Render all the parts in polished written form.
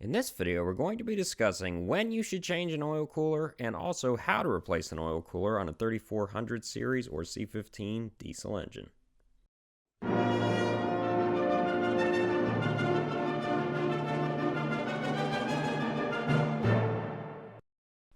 In this video, we're going to be discussing when you should change an oil cooler and also how to replace an oil cooler on a 3400 series or C15 diesel engine.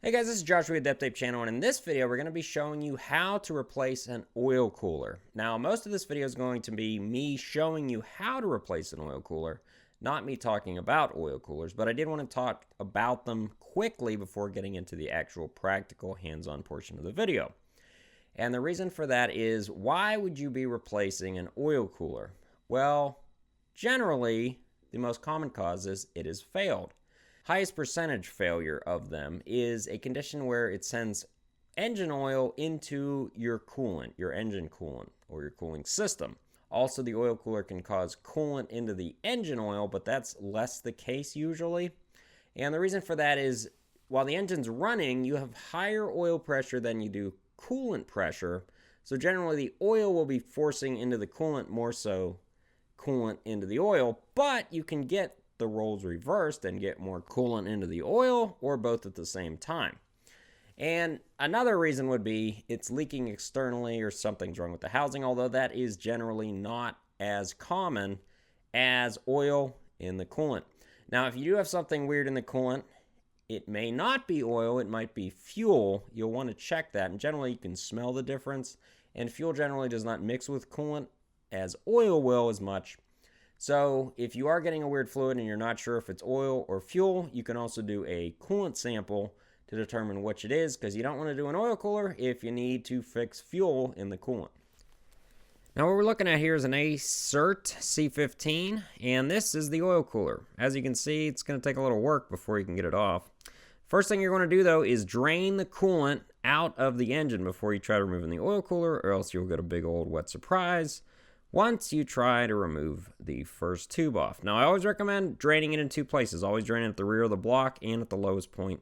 Hey guys, this is Josh with AdeptApe channel, and in this video we're going to be showing you how to replace an oil cooler. Now, most of this video is going to be me showing you how to replace an oil cooler, not me talking about oil coolers, but I did want to talk about them quickly before getting into the actual practical hands-on portion of the video. And the reason for that is, why would you be replacing an oil cooler? Well, generally, the most common cause is it has failed. Highest percentage failure of them is a condition where it sends engine oil into your coolant, your engine coolant, or your cooling system. Also, the oil cooler can cause coolant into the engine oil, but that's less the case usually. And the reason for that is, while the engine's running, you have higher oil pressure than you do coolant pressure. So generally, the oil will be forcing into the coolant more so coolant into the oil, but you can get the roles reversed and get more coolant into the oil, or both at the same time. And another reason would be it's leaking externally or something's wrong with the housing, although that is generally not as common as oil in the coolant. Now, if you do have something weird in the coolant, it may not be oil, it might be fuel. You'll want to check that, and generally you can smell the difference, and fuel generally does not mix with coolant as oil will as much. So if you are getting a weird fluid and you're not sure if it's oil or fuel, you can also do a coolant sample to determine which it is, because you don't want to do an oil cooler if you need to fix fuel in the coolant. Now what we're looking at here is an AdeptApe C15, and this is the oil cooler. As you can see, it's going to take a little work before you can get it off. First thing you're going to do though is drain the coolant out of the engine before you try removing the oil cooler, or else you'll get a big old wet surprise once you try to remove the first tube off. Now, I always recommend draining it in two places. Always drain it at the rear of the block and at the lowest point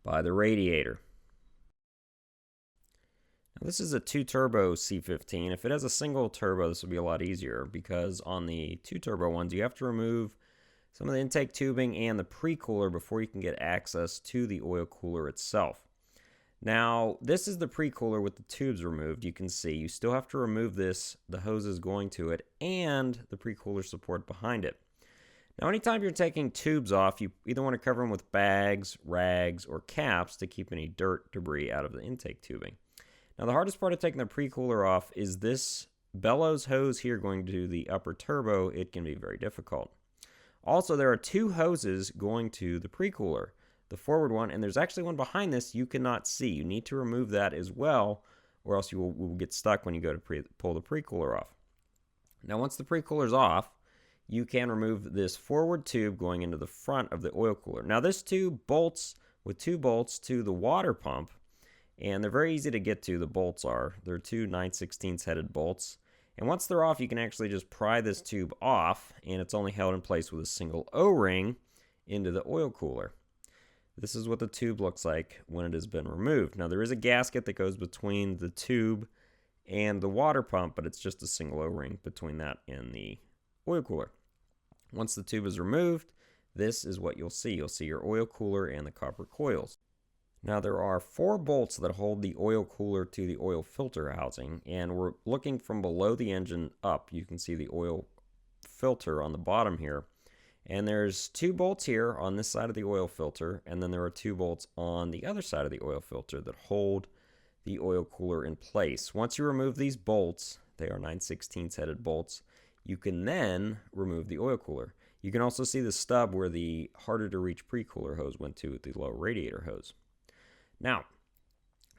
by the radiator. Now, this is a 2-turbo C15. If it has a single turbo, this would be a lot easier, because on the 2-turbo ones, you have to remove some of the intake tubing and the pre-cooler before you can get access to the oil cooler itself. Now, this is the pre-cooler with the tubes removed. You can see you still have to remove this, the hoses going to it, and the pre-cooler support behind it. Now, anytime you're taking tubes off, you either want to cover them with bags, rags, or caps to keep any dirt, debris out of the intake tubing. Now, the hardest part of taking the pre-cooler off is this bellows hose here going to the upper turbo. It can be very difficult. Also, there are two hoses going to the pre-cooler. The forward one, and there's actually one behind this you cannot see. You need to remove that as well, or else you will get stuck when you go to pull the pre-cooler off. Now, once the pre-cooler's off, you can remove this forward tube going into the front of the oil cooler. Now, this tube bolts with 2 bolts to the water pump, and they're very easy to get to. The bolts are. They're 2 9/16 headed bolts. And once they're off, you can actually just pry this tube off, and it's only held in place with a single O-ring into the oil cooler. This is what the tube looks like when it has been removed. Now, there is a gasket that goes between the tube and the water pump, but it's just a single O-ring between that and the oil cooler. Once the tube is removed, this is what you'll see. You'll see your oil cooler and the copper coils. Now, there are 4 bolts that hold the oil cooler to the oil filter housing, and we're looking from below the engine up. You can see the oil filter on the bottom here. And there's 2 bolts here on this side of the oil filter, and then there are 2 bolts on the other side of the oil filter that hold the oil cooler in place. Once you remove these bolts, they are 9/16 headed bolts, you can then remove the oil cooler. You can also see the stub where the harder to reach pre-cooler hose went to with the low radiator hose. Now,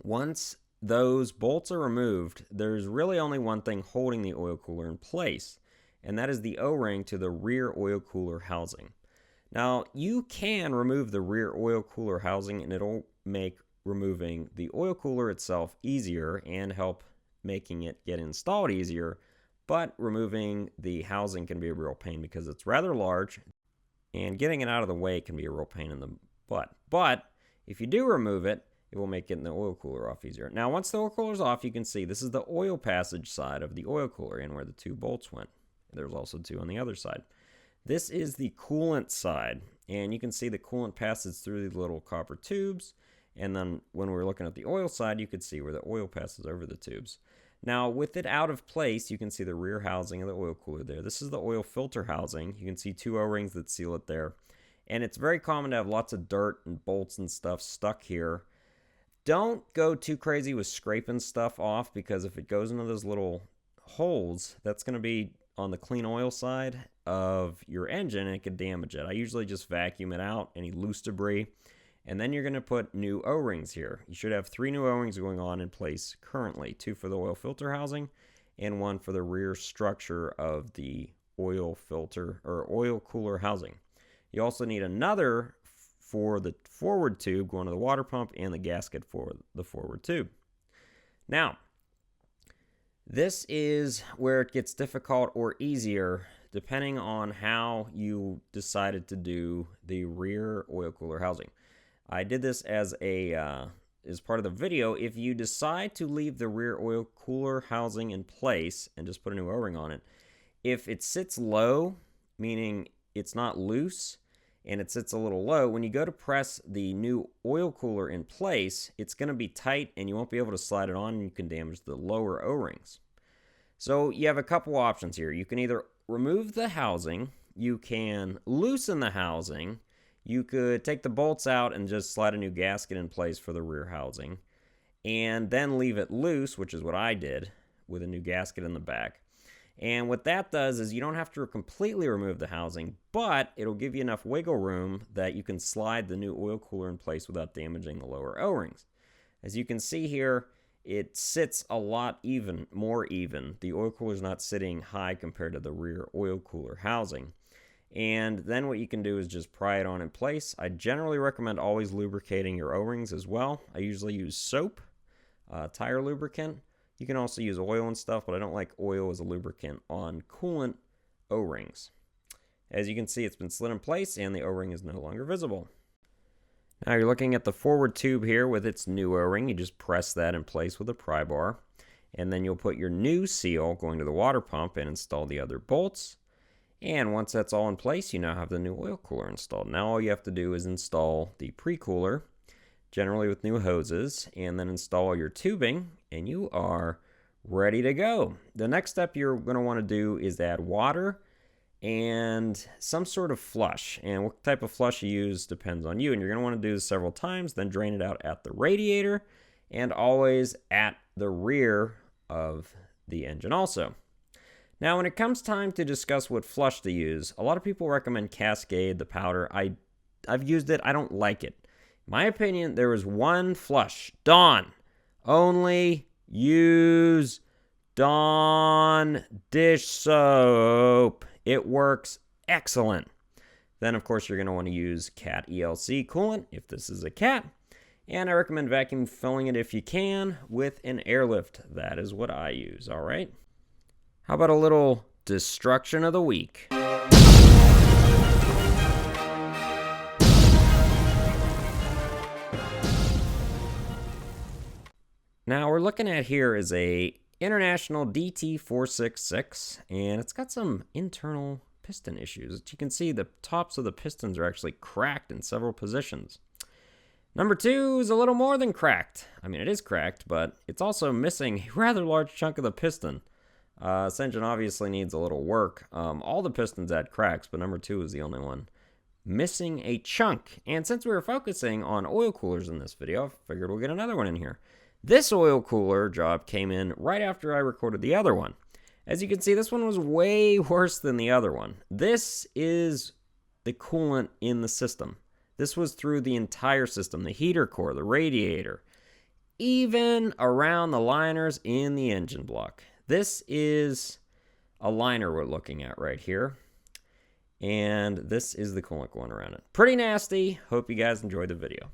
once those bolts are removed, there's really only one thing holding the oil cooler in place, and that is the O-ring to the rear oil cooler housing. Now, you can remove the rear oil cooler housing, and it'll make removing the oil cooler itself easier and help making it get installed easier, but removing the housing can be a real pain because it's rather large, and getting it out of the way can be a real pain in the butt. But if you do remove it, it will make getting the oil cooler off easier. Now, once the oil cooler's off, you can see this is the oil passage side of the oil cooler and where the 2 bolts went. There's also 2 on the other side. This is the coolant side. and you can see the coolant passes through these little copper tubes, and then when we're looking at the oil side, you could see where the oil passes over the tubes. Now, with it out of place, you can see the rear housing of the oil cooler there. This is the oil filter housing. You can see 2 O-rings that seal it there. And it's very common to have lots of dirt and bolts and stuff stuck here. Don't go too crazy with scraping stuff off, because if it goes into those little holes, that's going to be on the clean oil side of your engine, and it could damage it. I usually just vacuum it out, any loose debris, and then you're going to put new O-rings here. You should have 3 new O-rings going on in place currently, 2 for the oil filter housing and 1 for the rear structure of the oil filter or oil cooler housing. You also need another for the forward tube going to the water pump and the gasket for the forward tube. Now, this is where it gets difficult or easier depending on how you decided to do the rear oil cooler housing. I did this as part of the video. If you decide to leave the rear oil cooler housing in place and just put a new O-ring on it, if it sits low, meaning it's not loose and it sits a little low, when you go to press the new oil cooler in place, it's going to be tight and you won't be able to slide it on, and you can damage the lower O-rings. So you have a couple options here. You can either remove the housing, you can loosen the housing, you could take the bolts out and just slide a new gasket in place for the rear housing, and then leave it loose, which is what I did with a new gasket in the back. And what that does is you don't have to completely remove the housing, but it'll give you enough wiggle room that you can slide the new oil cooler in place without damaging the lower O-rings. As you can see here, it sits a lot more even. The oil cooler is not sitting high compared to the rear oil cooler housing. And then what you can do is just pry it on in place. I generally recommend always lubricating your O-rings as well. I usually use soap, tire lubricant. You can also use oil and stuff, but I don't like oil as a lubricant on coolant O-rings. As you can see, it's been slid in place and the O-ring is no longer visible. Now you're looking at the forward tube here with its new O-ring. You just press that in place with a pry bar, and then you'll put your new seal going to the water pump and install the other bolts. And once that's all in place, you now have the new oil cooler installed. Now all you have to do is install the pre-cooler, generally with new hoses, and then install your tubing, and you are ready to go. The next step you're going to want to do is add water and some sort of flush. And what type of flush you use depends on you, and you're going to want to do this several times, then drain it out at the radiator and always at the rear of the engine also. Now, when it comes time to discuss what flush to use, a lot of people recommend Cascade, the powder. I've used it. I don't like it. In my opinion, there is one flush. Dawn. Only use Dawn dish soap. It works excellent. Then, of course, you're going to want to use Cat ELC coolant if this is a Cat. And I recommend vacuum filling it if you can with an airlift. That is what I use, all right? How about a little destruction of the week? Now, we're looking at here is a International DT466, and it's got some internal piston issues. As you can see, the tops of the pistons are actually cracked in several positions. Number 2 is a little more than cracked. I mean, it is cracked, but it's also missing a rather large chunk of the piston. This engine obviously needs a little work. All the pistons had cracks, but number 2 is the only one missing a chunk. And since we were focusing on oil coolers in this video, I figured we'll get another one in here. This oil cooler job came in right after I recorded the other one. As you can see, this one was way worse than the other one. This is the coolant in the system. This was through the entire system, the heater core, the radiator, even around the liners in the engine block. This is a liner we're looking at right here, and this is the coolant going around it. Pretty nasty. Hope you guys enjoyed the video.